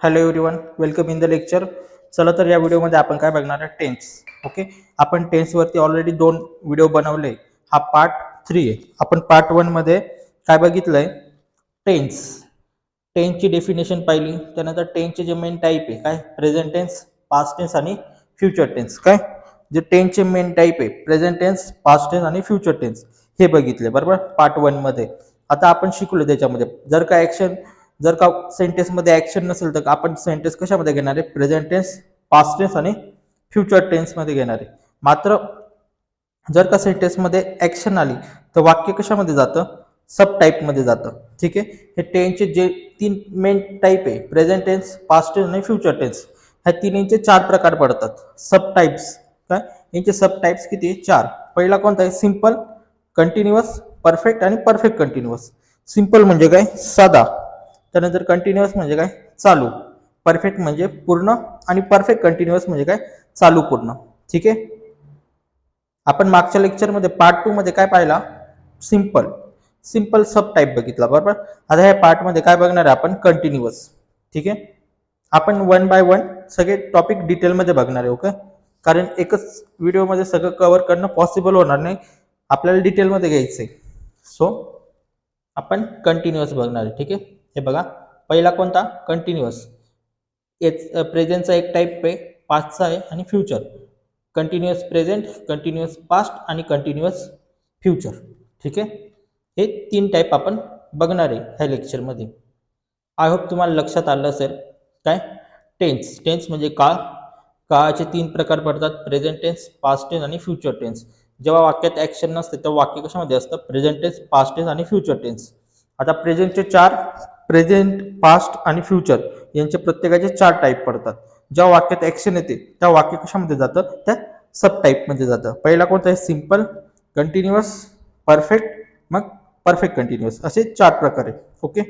Hello everyone, welcome in the lecture. चला तर या व्हिडिओमध्ये आपण काय बघणार आहे, टेन्स. ओके, आपण टेन्सवरती ऑलरेडी 2 व्हिडिओ बनवले. हा पार्ट 3 आहे. आपण पार्ट 1 मध्ये काय बघितलंय, टेन्स. टेन्सची डेफिनेशन पाहिली. त्यानंतर टेन्सचे जे मेन टाईप आहे काय, प्रेझेंट टेन्स, पास्ट टेन्स आणि फ्युचर टेन्स. काय जे टेन्सचे मेन टाईप आहे, प्रेझेंट टेन्स, पास्ट टेन्स आणि फ्युचर टेन्स, हे बघितले बरोबर पार्ट 1 मध्ये. आता आपण शिकलो त्याच्यामध्ये जर का सेंटेन्स मध्ये ऍक्शन नसेल तर आपण सेंटेन्स कशामध्ये घेणार आहे, प्रेझेंट टेन्स, पास्ट टेन्स आणि फ्युचर टेन्स मध्ये घेणार आहे. मात्र जर का सेंटेन्स मध्ये ऍक्शन आली तर वाक्य कशामध्ये जातं, सब टाइप मध्ये जातं. ठीक आहे. हे टेन्सचे जे 3 मेन टाइप आहे, प्रेझेंट टेन्स, पास्ट टेन्स आणि फ्युचर टेन्स, ह्या तिन्हींचे 4 प्रकार पडतात. सब टाइप्स काय, यांचे सब टाइप्स किती, 4. पहिला कोणता आहे, सिंपल, कंटिन्युअस, परफेक्ट आणि परफेक्ट कंटिन्युअस. सिंपल म्हणजे काय, साधा. त्यानंतर कंटिन्युअस म्हणजे काय, चालू. परफेक्ट म्हणजे पूर्ण आणि परफेक्ट कंटिन्युअस म्हणजे काय, चालू पूर्ण. ठीक आहे. आपण मागच्या लेक्चरमध्ये पार्ट 2 मध्ये काय पाहिला, सिंपल सब टाइप बघितला बरोबर. आता ह्या पार्ट मध्ये काय बघणार आहे आपण, कंटिन्युअस. ठीक आहे. आपण 1 बाय 1 सगळे टॉपिक डिटेलमध्ये बघणार आहे. ओके, कारण एकच व्हिडिओमध्ये सगळं कव्हर करणं पॉसिबल होणार नाही, आपल्याला डिटेलमध्ये घ्यायचंय. सो आपण कंटिन्युअस बघणार आहे. ठीक आहे. हे बघा, पहिला कोणता, कंटिन्युअस. प्रेझेंटचा एक टाइप आहे, पास्टचा आहे आणि future. Continuous present, continuous past आणि कंटिन्युअस फ्युचर. ठीक आहे. हे 3 टाइप आपण बघणार आहे ह्या लेक्चरमध्ये. आय होप तुम्हाला लक्षात आलं असेल. काय, टेन्स म्हणजे काळाचे 3 प्रकार पडतात, प्रेझेंट टेन्स, पास्ट टेन्स आणि फ्युचर टेन्स. जेव्हा वाक्यात ऍक्शन नसते तेव्हा वाक्य कशामध्ये असतं, प्रेझेंट टेन्स, पास्ट टेन्स आणि फ्युचर टेन्स. आता प्रेझेंटचे 4, प्रेझेंट, पास्ट आणि फ्युचर यांचे प्रत्येकाचे 4 टाइप पडतात. जेव्हा वाक्यात ऍक्शन येते त्या वाक्य कशामध्ये जातं, त्या सब टाइप मध्ये जातं. पहिला कोणता आहे, सिंपल, कंटिन्युअस, परफेक्ट, मग परफेक्ट कंटिन्युअस, असे 4 प्रकार आहेत. ओके,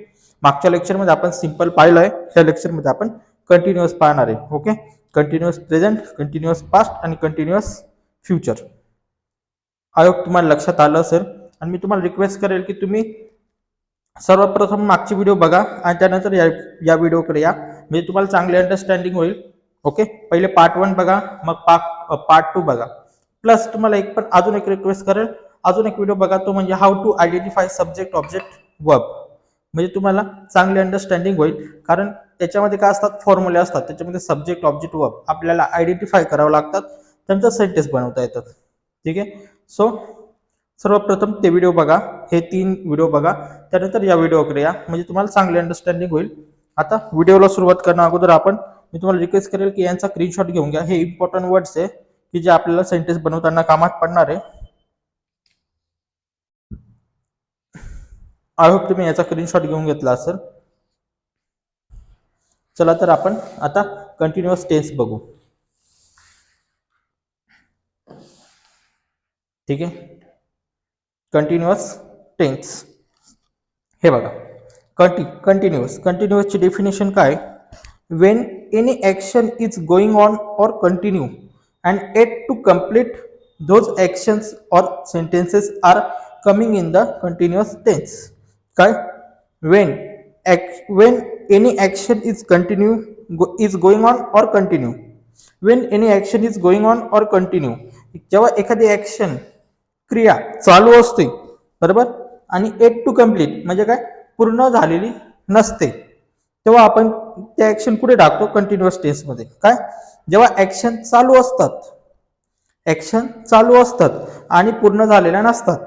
मागच्या लेक्चरमध्ये आपण सिंपल पाहिलंय, या लेक्चरमध्ये आपण कंटिन्युअस पाहणार आहे. Okay, continuous present, continuous past आणि कंटिन्युअस फ्युचर. आय होप तुम्हाला लक्षात आलं असेल. आणि मी तुम्हाला रिक्वेस्ट करेल की तुम्ही सर्वप्रथम मागची व्हिडिओ बघा आणि त्यानंतर या व्हिडिओकडे या, म्हणजे तुम्हाला चांगली अंडरस्टँडिंग होईल. ओके, पहिले पार्ट 1 बघा, मग पार्ट 2 बघा. प्लस तुम्हाला अजून एक रिक्वेस्ट करेल, अजून एक व्हिडिओ बघा, तो म्हणजे how to identify subject, object, verb. म्हणजे तुम्हाला चांगली अंडरस्टँडिंग होईल. कारण त्याच्यामध्ये काय असतात, फॉर्म्युले असतात, त्याच्यामध्ये सब्जेक्ट, ऑब्जेक्ट, वर्ब आपल्याला आयडेंटिफाय करावं लागतात, त्यांचं सेंटेन्स बनवता येतात. ठीक आहे. सो सर्वप्रथम ते व्हिडिओ बघा, हे 3 व्हिडिओ बघा, त्यानंतर या व्हिडिओकडे या, म्हणजे तुम्हाला चांगली अंडरस्टँडिंग होईल. आता व्हिडिओला सुरुवात करण्या अगोदर मी तुम्हाला रिक्वेस्ट करेल की यांचा स्क्रीनशॉट घेऊन घ्या. हे इम्पॉर्टंट वर्ड्स आहे की जे आपल्याला सेंटेन्स बनवताना कामात पडणार आहे. आय होप तुम्ही याचा स्क्रीनशॉट घेऊन घेतला असेल. चला तर आपण आता कंटिन्युअस टेन्स बघू. ठीक आहे. कंटिन्युअस टेन्स हे बघा, कंटिन्युअसची डेफिनेशन काय, when any action is going on or continue and yet to complete, those actions or sentences are coming in the continuous tense. काय, when any action is going on or continue, when any action is going on or continue, जेव्हा एखादी action, क्रिया चालू असते बरोबर, आणि eight to complete म्हणजे काय, पूर्ण झालेली नसते, तेव्हा आपण त्या ऍक्शन कुठे टाकतो, कंटिन्युअस टेन्स मध्ये. काय, जेव्हा ऍक्शन चालू असतात आणि पूर्ण झालेल्या नसतात.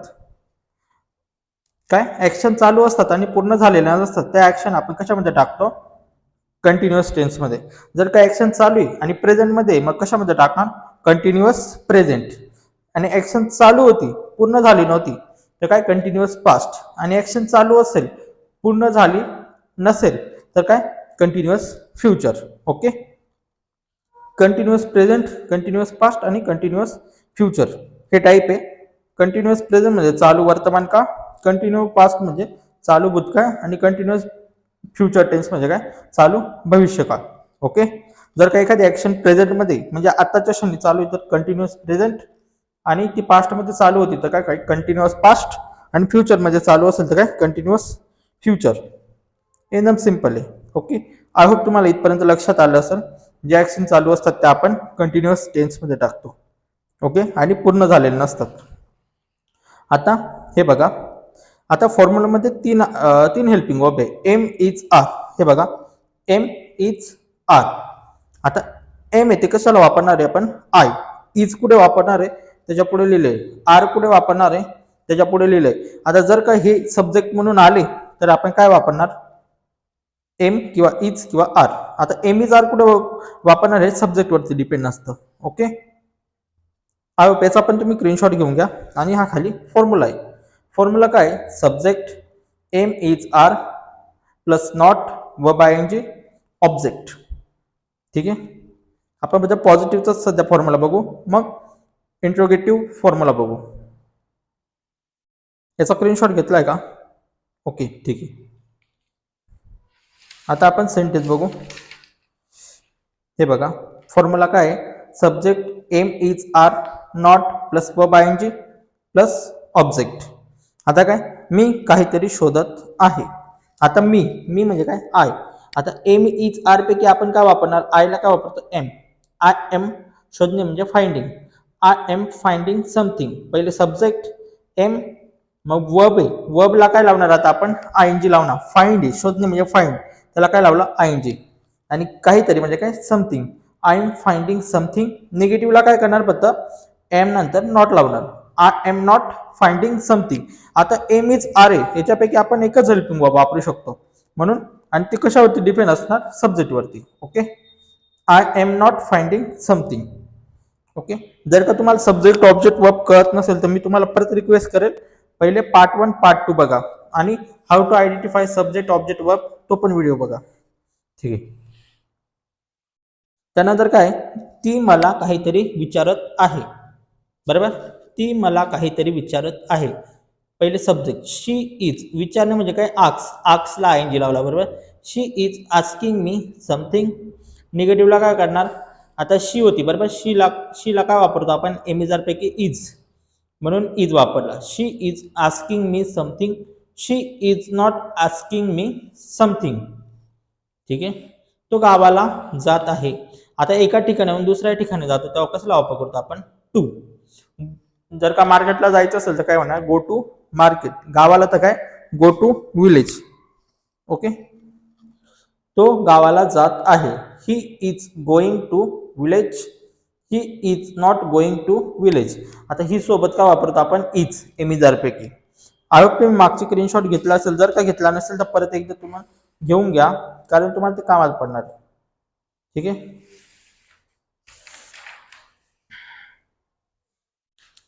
काय, ऍक्शन चालू असतात आणि पूर्ण झालेल्या नसतात, त्या ऍक्शन आपण कशामध्ये टाकतो, कंटिन्युअस टेन्स मध्ये. जर का ऍक्शन चालू आहे आणि प्रेझेंट मध्ये, मग कशामध्ये टाकणार, कंटिन्युअस प्रेझेंट. आणि ऍक्शन चालू होती, पूर्ण झाली नव्हती, तर काय, कंटिन्युअस पास्ट. आणि ऍक्शन चालू असेल, पूर्ण झाली नसेल, तर काय, continuous future. Okay, continuous present, continuous past आणि कंटिन्युअस फ्युचर हे टाइप आहे. कंटिन्युअस प्रेझेंट म्हणजे चालू वर्तमान काळ, कंटिन्यू पास्ट म्हणजे चालू भूतकाळ आणि कंटिन्युअस फ्युचर टेन्स म्हणजे काय, चालू भविष्यकाळ. ओके, जर का एखादी ऍक्शन प्रेझेंट मध्ये म्हणजे आताच्या क्षणी चालू आहे तर कंटिन्युअस प्रेझेंट, आणि ती पास्ट मध्ये चालू होती तर काय, कंटिन्युअस पास्ट, आणि फ्युचर मध्ये चालू असेल तर काय, कंटिन्युअस फ्युचर. एकदम सिंपल आहे. ओके, आय होप तुम्हाला इथपर्यंत लक्षात आलं असेल. जे ऍक्शन चालू असतात ते आपण कंटिन्युअस टेन्समध्ये टाकतो. ओके, आणि पूर्ण झालेले नसतात. आता हे बघा, आता फॉर्म्युलामध्ये तीन हेल्पिंग वर्ब आहे. Am is are. हे बघा, एम इज आर. आता एम आहे ते कशाला वापरणार आहे आपण? आय. इज कुठे वापरणार आहे? त्याच्या पुढे लिहिले. आर कुठे वापरणार आहे? त्याच्या पुढे लिहिले. आता जर का हे सब्जेक्ट म्हणून आले तर आपण काय वापरणार? एम किंवा इज किंवा आर. आता एम इज आर कुठे वापरणार आहे? सब्जेक्ट वरती डिपेंड असतं. ओके, याचा पण तुम्ही स्क्रीनशॉट घेऊन घ्या. आणि हा खाली फॉर्म्युला आहे. फॉर्म्युला काय? Subject am is are plus not verb ING object. ठीक आहे, आपण म्हणजे पॉझिटिव्हचा सध्या फॉर्म्युला बघू, मग इंट्रोगेटिव्ह फॉर्म्युला बघू. याचा स्क्रीनशॉट घेतलाय का? ओके, ठीक आहे. आता आपण सेंटेन्स बघू. हे बघा, फॉर्म्युला काय आहे? Subject am is are not plus verb ING plus object. आता काय? मी काहीतरी शोधत आहे. आता मी म्हणजे काय? आय. आता एम इज आर पैकी आपण काय वापरणार? आयला काय वापरतो? एम. आय एम शोधणे म्हणजे finding. I am finding something. पहिले सब्जेक्ट एम, मग वर्ब आहे. वर्बला काय लावणार? आता आपण आयएनजी लावणार. फाइंड आहे, शोधणे म्हणजे फाइंड, त्याला काय लावलं? आयएनजी. आणि काहीतरी म्हणजे काय? Something. I am finding something. निगेटिव्हला काय करणार? फक्त एम नंतर नॉट लावणार. I am not finding something. आता एम इज आर आहे, याच्यापैकी आपण एकच हेल्पिंग वर्ब वापरू शकतो म्हणून, आणि ते कशावरती डिपेंड असणार? सब्जेक्ट वरती. Okay, I am not finding something. Okay, जर का तुम्हाला सब्जेक्ट ऑब्जेक्ट वर्ब कळत नसेल तर मी तुम्हाला परत रिक्वेस्ट करेल, पहिले पार्ट 1 पार्ट 2 बघा, आणि how to identify subject object verb तो पण व्हिडिओ बघा. ठीक आहे. त्यानंतर काय? ती मला काहीतरी विचारत आहे. बरोबर, ती मला काहीतरी विचारत आहे. पहिले सब्जेक्ट शी इज. विचारणे म्हणजे काय? आक्स. आक्सला आयएनजी लावला. बरोबर, शी इज आस्किंग मी समथिंग. निगेटिव्हला काय करणार? आता शी होती. बरोबर, शीला काय वापरतो आपण? एम इज आर पैकी इज, म्हणून इज वापरला. She is asking me something. She is not asking me something. ठीक आहे. तो गावाला जात आहे. आता एका ठिकाणाहून दुसऱ्या ठिकाणी जातो तेव्हा कसला वापर करतो आपण? टू. जर का मार्केटला जायचं असेल तर काय होणार? Go to market. गावाला तर काय? Go to village. ओके, तो गावाला जात आहे. He is going to village. He is not going to village. आता ही सोबत का वापरतो आपण? इज, एमिजार पैकी. आय होप तुम्ही मागची स्क्रीनशॉट घेतला असेल. जर का घेतला नसेल तर परत एकदा तुम्हाला घेऊन घ्या, कारण तुम्हाला ते कामात पडणार. ठीक आहे.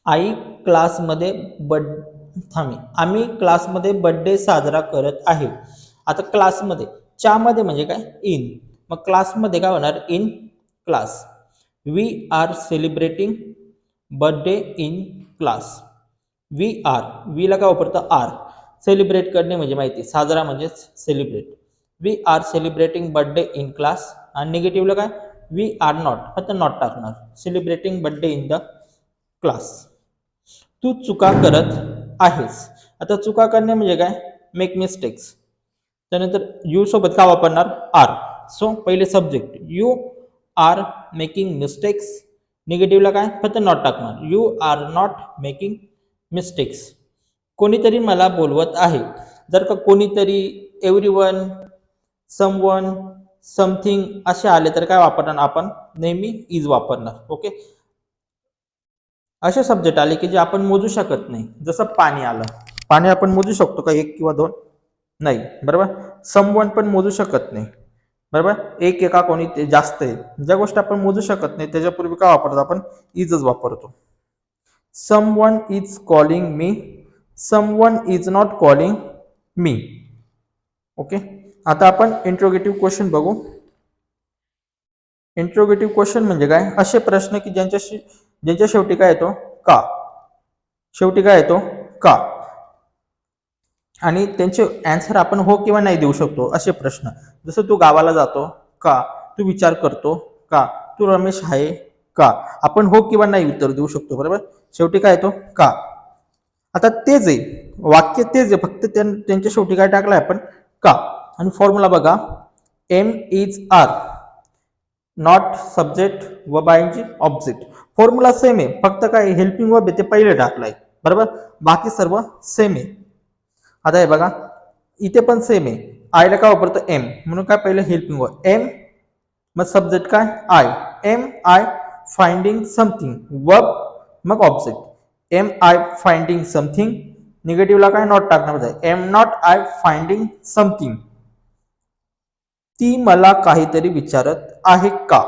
आम्ही क्लासमध्ये बर्थडे साजरा करत आहे. आता क्लासमध्ये, च्या मध्ये म्हणजे काय? इन. मग क्लासमध्ये काय होणार? In class. We are celebrating birthday in class. We are, we ला काय वापरतं? आर. सेलिब्रेट करणे म्हणजे माहिती, साजरा म्हणजे celebrate. We are celebrating birthday in class. आणि निगेटिव्हला काय? वी आर नॉट, फक्त नॉट टाकणार. Celebrating birthday in the class. तू चुका करत आहेस. आता चुका करणे म्हणजे काय? Make mistakes. त्यानंतर यू सोबत का वापरणार? आर. सो पहिले subject you are making mistakes. निगेटिव्हला काय? फक्त नॉट टाकणार. You are not making mistakes. कोणीतरी मला बोलवत आहे. जर का कोणीतरी, एव्हरीवन, समवन, समथिंग असे आले तर काय वापरणार आपण? नेहमी इज वापरणार. ओके, असे सब्जेक्ट आले की जे आपण मोजू शकत नाही. जसं पाणी आलं. पाणी आपण मोजू शकतो का? 1 किंवा 2? नाही. बरोबर, समवन पण मोजू शकत नाही. बरोबर, एक एका कोणी ते जास्त आहे. ज्या गोष्टी आपण मोजू शकत नाही त्याच्यापूर्वी काय वापरतो आपण? इजच वापरतो. Someone is calling me. Someone is not calling me. Okay, आता आपण इंट्रोगेटिव्ह क्वेश्चन बघू. इंट्रोगेटिव्ह क्वेश्चन म्हणजे काय? असे प्रश्न की ज्यांच्या शेवटी काय येतो? का. शेवटी काय येतो? का. आणि त्यांचे आन्सर आपण हो किंवा नाही देऊ शकतो. असे प्रश्न, जसं तू गावाला जातो का? तू विचार करतो का? तू रमेश आहे का? आपण हो किंवा नाही उत्तर देऊ शकतो. बरोबर, शेवटी काय येतो? का. आता तेच आहे, वाक्य तेच आहे, फक्त त्यांच्या शेवटी काय टाकलंय आपण? का. आणि फॉर्म्युला बघा. Am is are not subject verb ING object. Formula same आहे, फक्त काय हेल्पिंग वर्ब आहे ते पहिले टाकलाय, बरोबर. बाकी सर्व सेम आहे. आता हे बघा इथे पण सेम आहे. आयला काय वापरतो एम, म्हणून काय पहिलं हेल्पिंग वर्ब एम, मग सब्जेक्ट काय I, am I finding something, verb मग object am I finding something. निगेटिव्हला काय नॉट टाकणार होतं, am not I finding something. ती मला काहीतरी विचारत आहे का.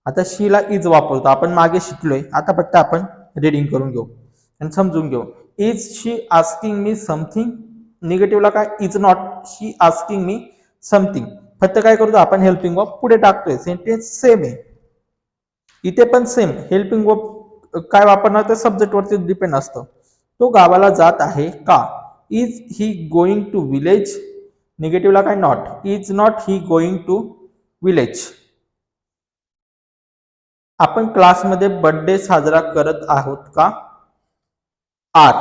आता शीला इज वापरतो, आपण मागे शिकलोय, आता फक्त आपण रीडिंग करून घेऊ आणि समजून घेऊ. Is she asking me something. निगेटिव्हला काय is not she asking me something. फक्त काय करतो आपण हेल्पिंग वर्ब पुढे टाकतोय, सेंटेन्स सेम आहे. इथे पण सेम हेल्पिंग वर्ब काय वापरणार तर सब्जेक्ट वरती डिपेंड असतं. तो गावाला जात आहे का. Is he going to village. निगेटिव्हला काय not, is not he going to village. आपण क्लासमध्ये बर्थडे साजरा करत आहोत का. Are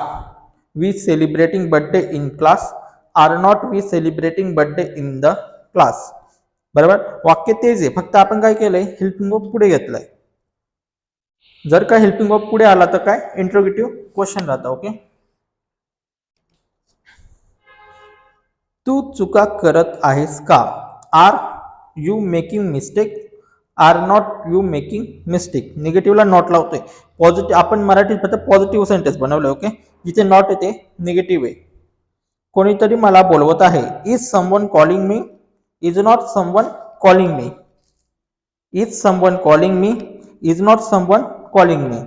we celebrating birthday in class. Are not we celebrating birthday in the class. बरोबर, वाक्य तेच आहे, फक्त आपण काय केलंय हेल्पिंग वर्ब पुढे घेतलंय. जर का हेल्पिंग वर्ब पुढे आला तर काय इंट्रोगेटिव्ह क्वेश्चन राहतं. ओके, तू चुका करत आहेस का. Are you making mistake. Are not you making mistake. निगेटिव्हला नॉट लावतोय. पॉझिटिव्ह आपण मराठीत फक्त पॉझिटिव्ह सेंटेन्स बनवलं. ओके, जिथे नॉट येते निगेटिव्ह आहे. कोणीतरी मला बोलवत आहे. Is someone calling me. Is not someone calling me. Is someone calling me. Is not someone calling me.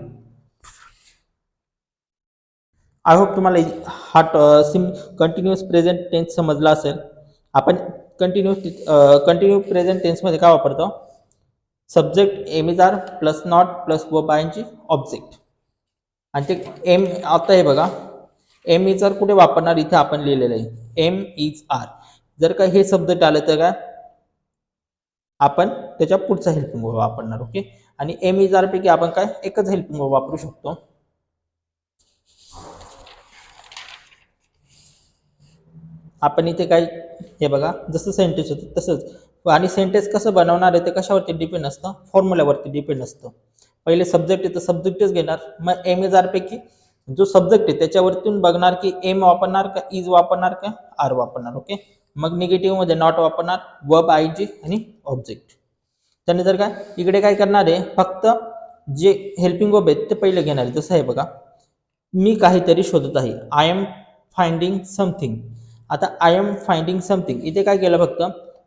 I hope तुम्हाला हा कंटिन्युअस प्रेझेंट टेन्स समजला असेल. आपण कंटिन्यू प्रेझेंट टेन्समध्ये काय वापरतो, subject am is are plus not plus verb ING object. आणि ते एम आता हे बघा एम इज आर कुठे वापरणार, इथे आपण लिहिलेलं आहे एम इज आर. जर का हे सब्जेक्ट आलं तर काय आपण त्याच्या पुढचा हेल्पिंग वर्ब वापरणार. ओके, आणि एम इज आर पैकी आपण काय एकच हेल्पिंग वर्ब वापरू शकतो. आपण इथे काय हे बघा जसं सेंटेन्स होतं तसंच. आणि सेंटेन्स कसं बनवणार आहे ते कशावरती डिपेंड असतं, फॉर्म्युल्यावरती डिपेंड असतं. पहिले सब्जेक्ट आहे तर सब्जेक्टच घेणार, मग एम इज आर पैकी जो सब्जेक्ट आहे त्याच्यावरतून बघणार की एम वापरणार का इज वापरणार का आर वापरणार. ओके, मग निगेटिव्ह मध्ये नॉट वापरणार, वर्ब आयजी आणि ऑब्जेक्ट. त्यानंतर काय इकडे काय करणार आहे, फक्त जे हेल्पिंग वर्ब आहेत ते पहिले घेणार आहे. जसं आहे बघा मी काहीतरी शोधत आहे, आय एम फाइंडिंग समथिंग. आता आय एम फाइंडिंग समथिंग इथे काय केलं, फक्त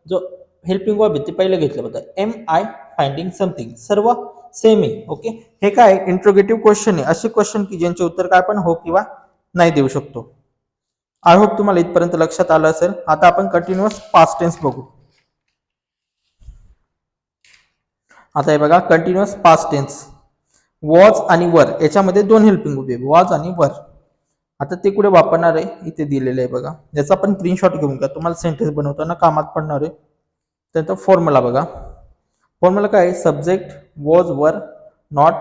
जो हेल्पिंग वर्ब आहे ते पहिलं घेतलं होतं, एम आय फाइंडिंग समथिंग. सर्व सेम आहे. ओके, हे काय इंट्रोगेटिव्ह क्वेश्चन आहे, असे क्वेश्चन की ज्यांचे उत्तर काय आपण हो किंवा नाही देऊ शकतो. आय होप तुम्हाला इथपर्यंत लक्षात आलं असेल. आता आपण कंटिन्युअस पास्ट टेन्स बघू. आता हे बघा कंटिन्युअस पास्ट टेन्स वॉज आणि वर याच्यामध्ये दोन हेल्पिंग वर्ब आहे, वॉज आणि वर. आता ते कुठे वापरणार आहे इथे दिलेलं आहे बघा. याचा आपण स्क्रीनशॉट घेऊन घ्या, तुम्हाला सेंटेन्स बनवताना कामात पडणार आहे. त्यानंतर फॉर्म्युला बघा. फॉर्म्युला काय आहे, subject was were not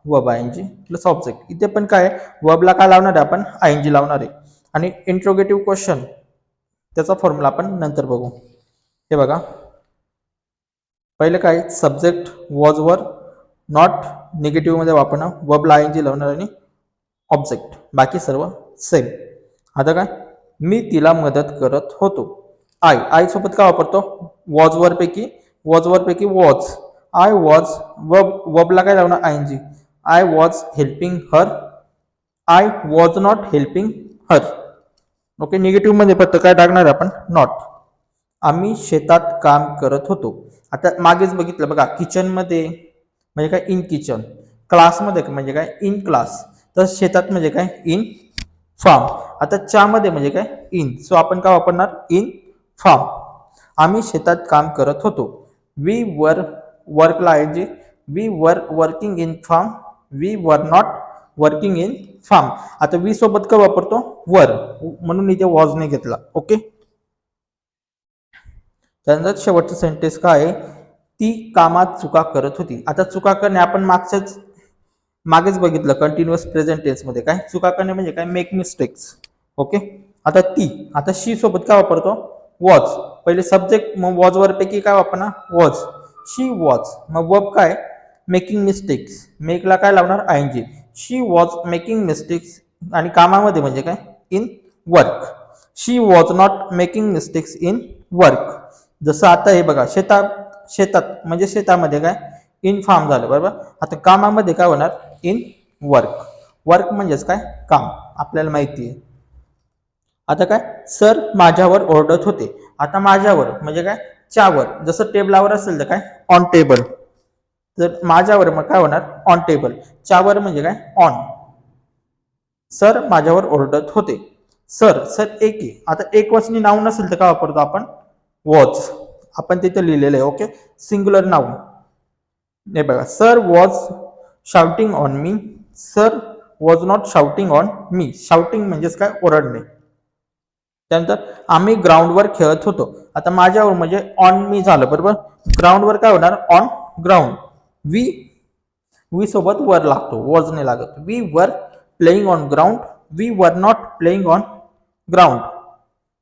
verb ING plus object. इथे पण काय वर्बला काय लावणार आहे आपण आयएनजी लावणार आहे. आणि इंट्रोगेटिव्ह क्वेश्चन त्याचा फॉर्म्युला आपण नंतर बघू. हे बघा पहिले काय subject was were not negative मध्ये वापरणार, वर्बला आयएनजी लावणार आणि ऑब्जेक्ट, बाकी सर्व सेम. आता काय मी तिला मदत करत होतो. आय सोबत काय वापरतो, वॉज वर पैकी वॉज. आय वॉज वर्बला काय लावणार आयएनजी, I was helping her. I was not helping her. Okay, negative मध्ये फक्त काय टाकणार आपण नॉट. आम्ही शेतात काम करत होतो. आता मागेच बघितलं बघा किचन मध्ये म्हणजे काय इन किचन, क्लासमध्ये म्हणजे काय इन क्लास, तर शेतात म्हणजे काय इन फार्म. आता च्या मध्ये म्हणजे काय इन, सो आपण काय वापरणार इन फार्म. आम्ही शेतात काम करत होतो. वी वर वर्कला ING, we were working in farm. We were not working in farm. आता वी सोबत काय वापरतो वर, म्हणून इथे वॉज नाही घेतला. ओके, त्यानंतर शेवटचं सेंटेन्स काय आहे, ती कामात चुका करत होती. आता चुका करणे आपण मागेच बघितलं कंटिन्युअस प्रेझेंट टेन्स मध्ये काय चुका करणे म्हणजे काय मेक मिस्टेक्स. ओके, आता ती आता शी सोबत काय वापरतो वॉज, पहिले सब्जेक्ट मग वॉज वर पैकी काय वापरणार वॉज. शी वॉज, मग वर्ब काय मेकिंग मिस्टेक्स, मेकला काय लावणार आयएनजी. शी वॉज मेकिंग मिस्टेक्स आणि कामामध्ये म्हणजे काय in work. She was not making mistakes in work. जसं आता हे बघा शेतात म्हणजे शेतामध्ये काय इन फार्म झालं बरोबर. आता कामामध्ये काय होणार इन वर्क. वर्क म्हणजेच काय काम आपल्याला माहिती आहे. आता काय सर माझ्यावर ओरडत होते. आता माझ्यावर म्हणजे काय च्यावर, जसं टेबलावर असेल तर काय ऑन टेबल, तर माझ्यावर मग काय होणार ऑन टेबल. च्यावर म्हणजे काय ऑन. सर माझ्यावर ओरडत होते. सर सर एक आहे. आता एक वचनी नाऊन नसेल तर काय वापरतो आपण वॉज. आपण तिथे लिहिलेलं आहे ओके सिंग्युलर नाऊन. हे बघा sir was shouting on me. Sir was not shouting on me. Shouting म्हणजेच काय ओरडणे. त्यानंतर आम्ही ग्राउंडवर खेळत होतो. आता माझ्यावर म्हणजे ऑन मी झालं बरोबर. ग्राउंडवर काय होणार ऑन ग्राउंड. वी सोबत वर लागतो वॉज नाही लागत. We were playing on ground. We were not playing on ground.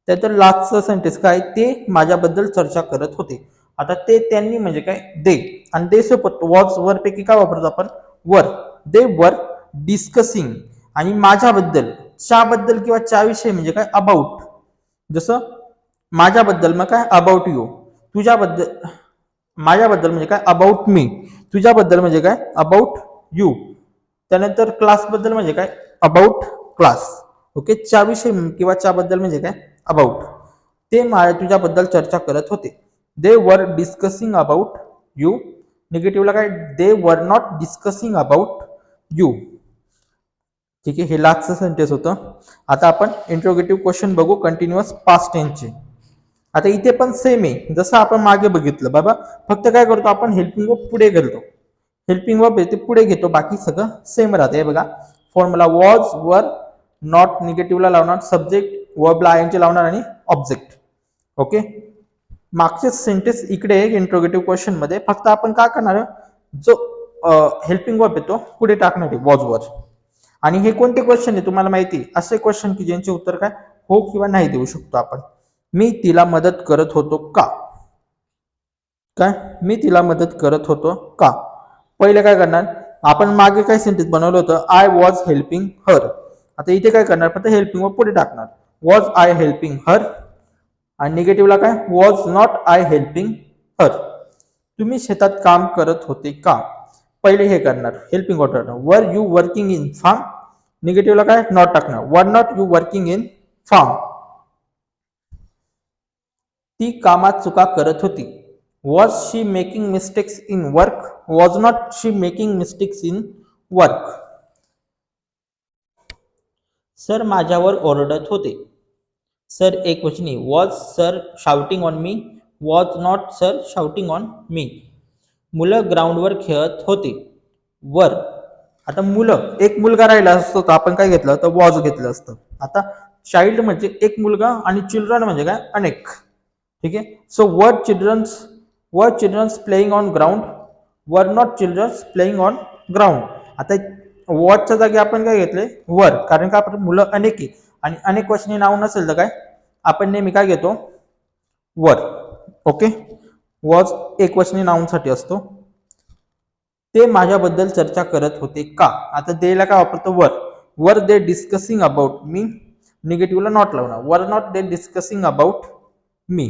त्यानंतर लास्टचं सेंटेन्स काय ते माझ्याबद्दल चर्चा करत होते. आता ते त्यांनी म्हणजे काय दे, आणि दे सोबत वॉज वर पैकी काय वापरतो आपण वर. दे वर डिस्कसिंग, आणि माझ्याबद्दल च्याबद्दल किंवा च्याविषयी म्हणजे काय अबाउट. जसं माझ्याबद्दल मग काय अबाउट यू. तुझ्याबद्दल माझ्याबद्दल म्हणजे काय अबाउट मी. तुझ्याबद्दल म्हणजे काय अबाउट यू. त्यानंतर क्लासबद्दल म्हणजे काय अबाउट क्लास. ओके च्याविषयी किंवा च्याबद्दल म्हणजे काय अबाउट. ते तुझ्याबद्दल चर्चा करत होते. दे वर डिस्कसिंग अबाउट यू. निगेटिव्हला काय दे were not discussing about you. ठीक आहे हे लास्टचं सेंटेन्स होतं. आता आपण इंट्रोगेटिव्ह क्वेश्चन बघू कंटिन्युअस पास्ट टेन्सचे. आता इथे पण सेम आहे जसं आपण मागे बघितलं बाबा, फक्त काय करतो आपण हेल्पिंग वर्ब पुढे करतो. हेल्पिंग वर्ब ते पुढे घेतो, बाकी सगळं सेम राहते. बघा फॉर्म्युला वॉज वर नॉट निगेटिव्हला लावणार, सब्जेक्ट वर्बला आयएनजी लावणार आणि ऑब्जेक्ट. ओके मागचे सेंटेन्स इकडे इंट्रोगेटिव्ह क्वेश्चन मध्ये फक्त आपण काय करणार जो हेल्पिंग वर्ब येतो पुढे टाकणार आहे वॉज वर. आणि हे कोणते क्वेश्चन आहे तुम्हाला माहिती असे क्वेश्चन की ज्यांचे उत्तर काय हो किंवा नाही देऊ शकतो आपण. मी तिला मदत करत होतो का. काय मी तिला मदत करत होतो का. पहिले काय करणार आपण मागे काय सेंटेन्स बनवलं होतं आय वॉज हेल्पिंग हर. आता इथे काय करणार फक्त हेल्पिंग वर पुढे टाकणार वॉज आय हेल्पिंग हर. आणि निगेटिव्हला काय was not I helping her. तुम्ही शेतात काम करत होते का. पहिले हे करणार helping order were you working in farm. निगेटिव्हला काय नॉट टाकणार were not you working in farm. ती कामात चुका करत होती. Was she making mistakes in work. Was not she making mistakes in work. Sir माझ्यावर ओरडत होते. सर एक वचनी was sir shouting on me. Was not sir shouting on मी. मुलं ग्राउंडवर खेळत होते. वर आता मुलं एक मुलगा राहिला असतो तर आपण काय घेतलं तर वॉज घेतलं असतं. आता चाइल्ड म्हणजे एक मुलगा आणि चिल्ड्रन म्हणजे काय अनेक. ठीक आहे so were childrens playing on ground. Were not childrens playing on ground. आता वॉचच्या जागी आपण काय घेतले वर, कारण का आपण मुलं अनेक आहे आणि अनेक वचनी नाव नसेल तर काय आपण नेहमी काय घेतो वर. ओके वॉज एक वचनी नाऊनसाठी असतो. ते माझ्याबद्दल चर्चा करत होते का. आता देला काय वापरतो वर दे डिस्कसिंग अबाउट मी. निगेटिव्हला नॉट लावणार were not they discussing about me.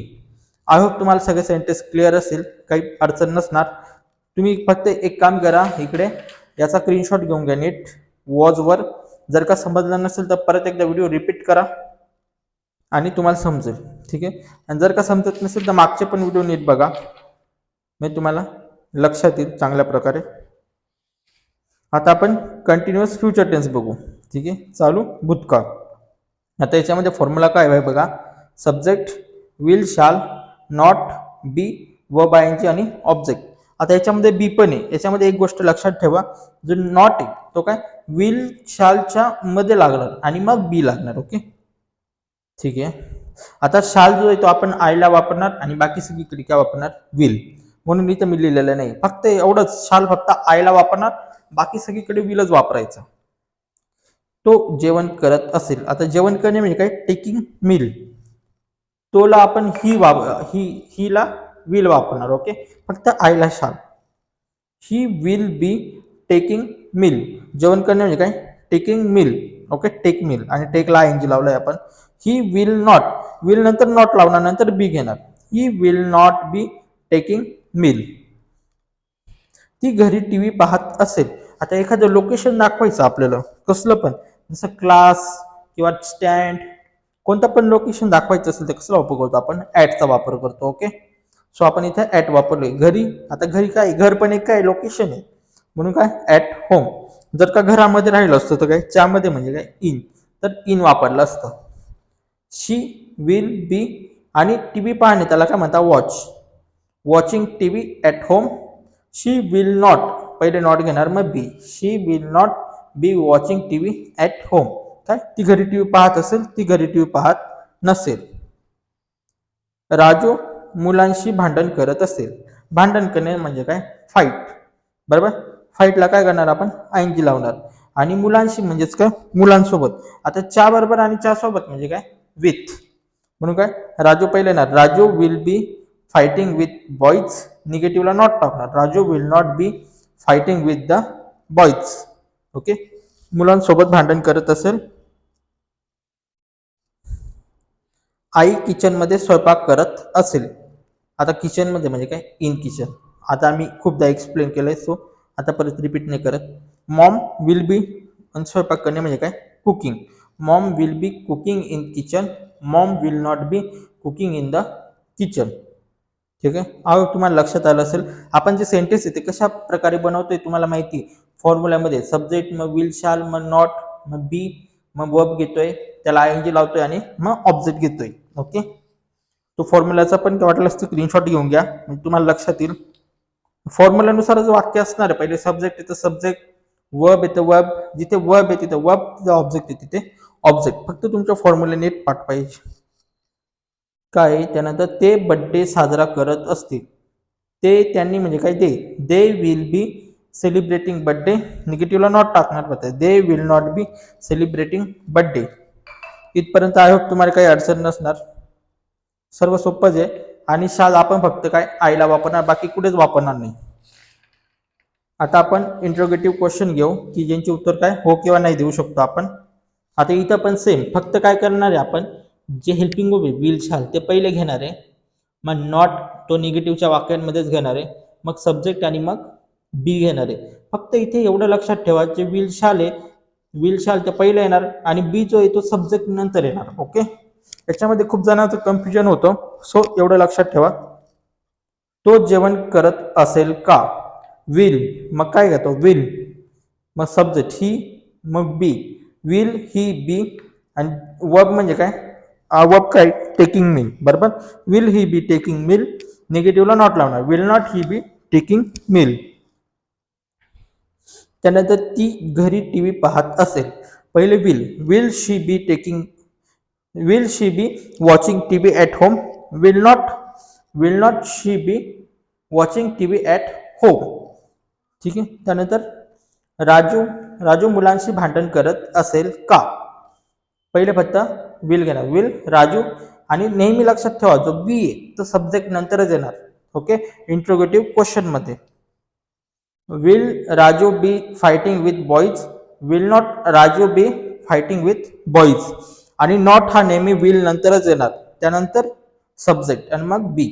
I hope तुम्हाला सगळे सेंटेन्स क्लिअर असेल, काही अडचण नसणार. तुम्ही फक्त एक काम करा इकडे याचा स्क्रीनशॉट घेऊन घ्या नीट वॉज वर. जर का समजलं नसेल तर परत एकदा व्हिडिओ रिपीट करा आणि तुम्हाला समजेल. ठीक आहे आणि जर का समजत नसेल तर मागचे पण व्हिडिओ नीट बघा म्हणजे तुम्हाला लक्षात येईल चांगल्या प्रकारे. आता आपण कंटिन्युअस फ्युचर टेन्स बघू. ठीक आहे चालू भूतकाळ. आता याच्यामध्ये फॉर्म्युला काय आहे बघा सब्जेक्ट विल शाल नॉट बी वर्ब आयएनजी आणि ऑब्जेक्ट. आता याच्यामध्ये बी पण आहे. याच्यामध्ये एक गोष्ट लक्षात ठेवा जो नॉट आहे तो काय विल शालच्या मध्ये लागणार आणि मग बी लागणार. ओके ठीक आहे. आता शाल जो आहे तो आपण आयला वापरणार आणि बाकी सगळीकडे काय वापरणार विल. म्हणून इथं मी लिहिलेलं नाही फक्त एवढंच शाल फक्त आयला वापरणार बाकी सगळीकडे विलच वापरायचं. तो जेवण करत असेल. आता जेवण करणे म्हणजे काय टेकिंग मील. तोला आपण हीला विल वापरणार. ओके, फक्त आयला shall. He will be taking meal. जेवण करणे म्हणजे काय? Taking meal. Okay, take meal आणि टेकला आयएनजी लावलाय आपण. ही विल नॉट, विल नंतर नॉट लावणार, नंतर बी घेणार. He will not be taking meal. ती घरी टीव्ही पाहत असेल. आता एखादं लोकेशन दाखवायचं आपल्याला, कसलं पण, जसं क्लास किंवा स्टँड, कोणतं पण लोकेशन दाखवायचं असेल तर कसं वापर करतो आपण? ॲटचा वापर करतो. ओके, सो आपण इथे ॲट वापरलोय. घरी, आता घरी काय, घर पण एक काय लोकेशन आहे, म्हणून काय ॲट होम. जर का घरामध्ये राहिलं असतं तर काय, च्यामध्ये म्हणजे काय, इन, तर इन वापरलं असतं. शी विल बी, आणि टीव्ही पाहणे त्याला काय म्हणतात? Watch. Watching TV at home. She will not, पहिले नॉट घेणार मग be. She will not be watching TV at home. काय, ती घरी टीव्ही पाहत असेल, ती घरी टीव्ही पाहत नसेल. राजू मुलांशी भांडण करत असेल. भांडण करणे म्हणजे काय? फाईट. बरोबर, फाईटला काय करणार आपण? आयएनजी लावणार. आणि मुलांशी म्हणजेच काय? मुलांसोबत. आता च्या बरोबर आणि च्या सोबत म्हणजे काय? विथ. म्हणून काय, राजू पहिले येणार. Raju will be fighting with boys. निगेटिव्हला नॉट टाकणार. Raju will not be fighting with the boys. Okay, मुलांसोबत भांडण करत असेल. आई किचन मध्ये स्वयंपाक करत असेल. आता किचन मध्ये म्हणजे काय? In kitchen. आता आम्ही खूपदा एक्सप्लेन केलंय, सो आता परत रिपीट नाही करत. मॉम विल बी, स्वयंपाक करणे म्हणजे काय? Cooking. Maugham will be cooking in kitchen. Maugham will not B cooking in the kitchen. ठीक आहे, अहो तुम्हाला लक्षात आलं असेल आपण जे सेंटेन्स आहे ते कशा प्रकारे बनवतोय तुम्हाला माहिती. फॉर्म्युल्यामध्ये सब्जेक्ट, मग विल, शाल, मग नॉट, मग बी, मग वर्ब घेतोय, त्याला आयएनजी लावतोय आणि मग ऑब्जेक्ट घेतोय. ओके, तो फॉर्म्युलाचा पण वाटलं असतं स्क्रीनशॉट घेऊन घ्या, म्हणजे तुम्हाला लक्षात येईल. फॉर्म्युलानुसारच वाक्य असणार आहे. पहिले सब्जेक्ट येतं सब्जेक्ट, वर्ब येतं वर्ब, जिथे वर्ब आहे तिथे वर्ब, जिथे ऑब्जेक्ट आहे तिथे ऑब्जेक्ट. फक्त तुमच्या फॉर्म्युला नीट पाठ पाहिजे. काय, त्यानंतर ते बर्थडे साजरा करत असतील. ते, त्यांनी म्हणजे काय? They will be celebrating birthday. निगेटिव्हला नॉट टाकणार होते. They will not be celebrating birthday. इथपर्यंत आय होप तुम्हाला काही अडचण नसणार. सर्व सोपंच आहे. आणि शाल आपण फक्त काय? आईला वापरणार, बाकी कुठेच वापरणार नाही. आता आपण इंट्रोगेटिव्ह क्वेश्चन घेऊ की ज्यांचे उत्तर काय हो किंवा नाही देऊ शकतो आपण. आता इथं पण सेम, फक्त काय करणार आहे आपण? जे हेल्पिंग वर्ब विल, शाल ते पहिले घेणार आहे. मग नॉट तो निगेटिव्हच्या वाक्यांमध्येच घेणार आहे. मग सब्जेक्ट आणि मग बी घेणार आहे. फक्त इथे एवढं लक्षात ठेवा, जे विल शाल आहे, विल शाल ते पहिले येणार आणि बी जो आहे तो सब्जेक्ट नंतर येणार. ओके, याच्यामध्ये खूप जणांचं कन्फ्युजन होतं, सो एवढं लक्षात ठेवा. तो जेवण करत असेल का? विल, मग काय घेतो? विल, मग सब्जेक्ट ही, मग बी. विल ही बी, आणि वर्ब म्हणजे काय? वर्ब काय? Taking meal. बरोबर, will he be taking meal. निगेटिव्हला नॉट लावणार. Will not he be taking meal. त्यानंतर ती घरी टीव्ही पाहत असेल. पहिले will, will she be taking, will she be watching TV at home. Will not she be watching TV at home. ठीक आहे, त्यानंतर राजू मुलांशी भांडण करत असेल का? पहिले फक्त विल घेणार. विल, राजू, आणि नेहमी लक्षात ठेवा जो बी आहे तो सब्जेक्ट नंतरच येणार. ओके, इंट्रोगेटिव्ह क्वेश्चन मध्ये. Will Raju be fighting with boys. Will not Raju be fighting with boys. आणि नॉट हा नेहमी विल नंतरच येणार, त्यानंतर सब्जेक्ट आणि मग बी.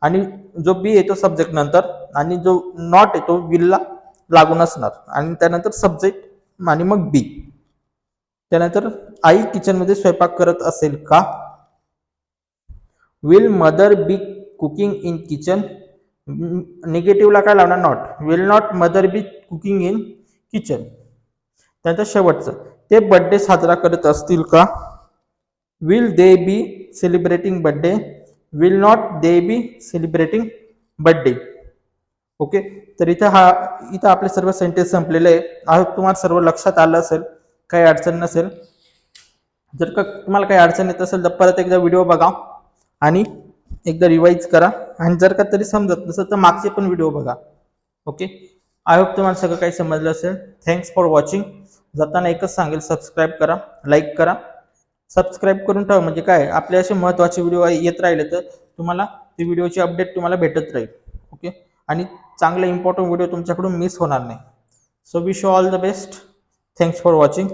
आणि जो बी आहे तो सब्जेक्ट नंतर, आणि जो नॉट आहे तो विलला लागून असणार, आणि त्यानंतर सब्जेक्ट आणि मग बी. त्यानंतर आई किचन मध्ये स्वयंपाक करत असेल का? Will mother be cooking in kitchen. निगेटिव्हला काय लावणार? Not. Will not mother be cooking in kitchen. त्यानंतर शेवटचं, ते बर्थडे साजरा करत असतील का? Will they be celebrating birthday. Will not they be celebrating birthday. Okay, तर इथं आपले सर्व सेंटेन्स संपलेले आहे. आहे तुम्हाला सर्व लक्षात आलं असेल, काही अडचण नसेल. जर का तुम्हाला काही अडचण येत असेल तर परत एकदा व्हिडिओ बघा आणि एकदा रिवाइज करा. आणि जर का तरी समजत नसेल तर मागचे पण व्हिडिओ बघा. ओके, आय होप तुम्हाला सगळं काही समजलं असेल. Thanks for watching. जाताना एकच सांगेल, सबस्क्राईब करा, लाईक करा सबस्क्राईब करून ठेवा, म्हणजे काय आपले असे महत्त्वाचे व्हिडिओ येत राहिले तर तुम्हाला ती व्हिडिओची अपडेट तुम्हाला भेटत राहील. ओके, आणि चांगले इम्पॉर्टंट व्हिडिओ तुमच्याकडून मिस होणार नाही. So wish you all the best. Thanks for watching.